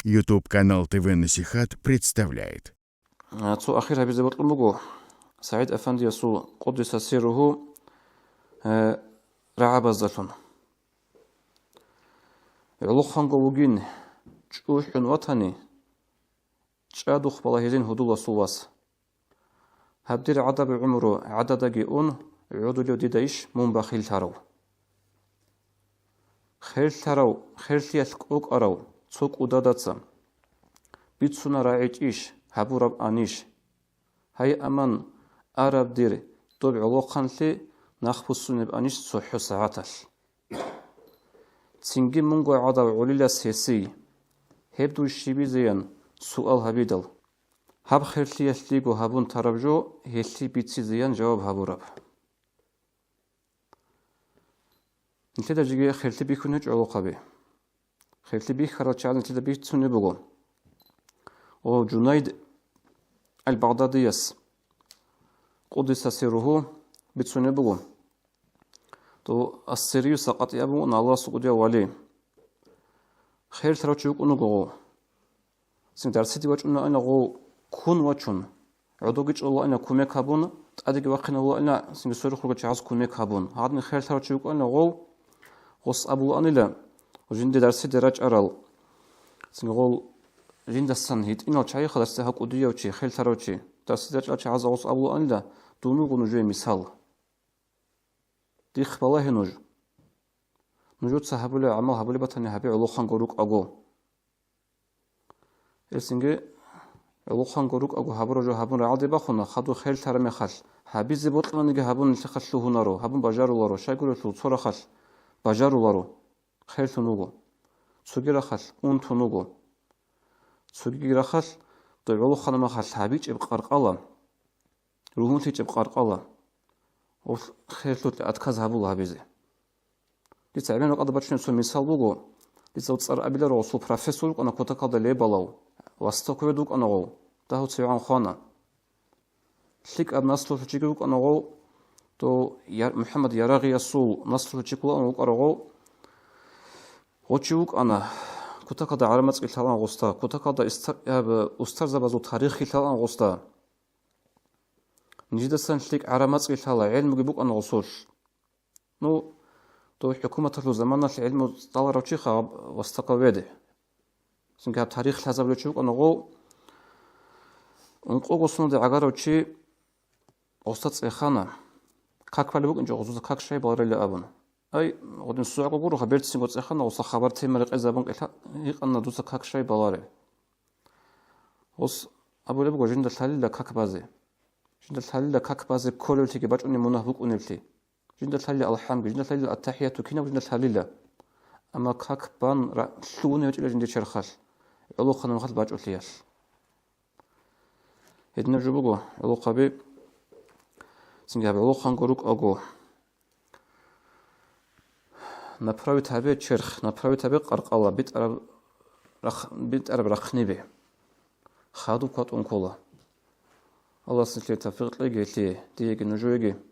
YouTube-канал ТВ Насихат представляет. Цу ахира безботлумугу Саид Афанди Ясу Кудиса Сируху Раабаззалун. Улуханго угин чухун ватани чадух балахизин худула сулвас. Хабдир адаб умру ададаги ун عدلو ديدايش مونبا خيل تارو خيلتيالك اوك اراو цук удадатса битсуна раичиш хабураб аниш хай аман арабдир тоб улоханли нахпусунеб аниш суху саатал цинги мунго ада улила сеси хебду шибизеян суал хабидал хаб خيلتيالлигу хабун тарабжо хелли битсизеян жаваб хабураб نتلدا جيجي خيرتي بيكون هج قبي خيرتي بيك خرجان نتلدا بيك تسوني بقول او جنيد البغداديس قدس سيره بتسوني بقول تو السيريو سقط يابو ان الله سقوديا ولي خير تروچوك انو سين درسيتي وچنا انا غو كون وچون عدوغيچ الله انا كوميك هابون اديك وقنا الله انا سين سورو خرج عاز كوميك هابون هادن خير تروچوك انا غو غص أبو أنيلا وجند درس درج أرال سنقول جند السنهيد إنه شيء خلاص تهك وديا وشي خيل تروشي درس درج أرش عز غص أبو أنيلا دونو غنوجي مثال دي خبله نوجود سحبله عمل حبله بتني حبي علوخان غروق أجو السنجي علوخان غروق أجو حبرجو حبون رعدي بخونه خدو خيل ترمي خل حبي زبط لنا حبون تخشلو هنارو حبون بجارو لارو شاي قولوا صورة خل بجارولارو خير تنوغو سوغي رخل اون تنوغو سوغي رخل طيبولو خانما خل حبيج ابقارقالا روحون تيج ابقارقالا او خير توت اتكاز هابولو هابيزي دي تعبين قد باتشن سو مثال بوغو دي صار ابيلارو سو بروفيسور انا كوتاكادا ليبالاو واستوكويدوك انو داو تسيعان خانا ليك اب ناسلو تشيغوك انو تو محمد يراغي يسول نصر تشيكولان وقرغو وچوك انا كوتاكادا عرمص قيلان غوستا كوتاكادا استاذ بازو تاريخي تلان غوستا نجدسن ليك عرمص قيلا علم جبوك انا غوسول نو تو حكومه الزمان العلم طالرو تشيخا واستقويده سنجاب تاريخ حساب لچوك انا غو انقوغوسنو دي عغاروچي استاذ اخانا как палебук инжо гузуза как шай барели абун ай один суаго гуру хабертсин го цехана оса хабар темер qezabun иqanna дуса как шай баларе ос абулебу го жинда талила как базе жинда талила как базе колөлтиге бачуни мунахбук унелти жинда талила алхамд жинда талила аттахияту кина жинда талила ама как бан луне өчүлө жинда черхал улу ханам хал бачулиял эдне жубуго улу қаби سنجاب улухан غروق أجو نبراوي تابع شرخ نبراوي تابع قرقالة بيت أرب رخني به خادو كات أنكولا الله سنتلي تفقت لي تيجي نجويجي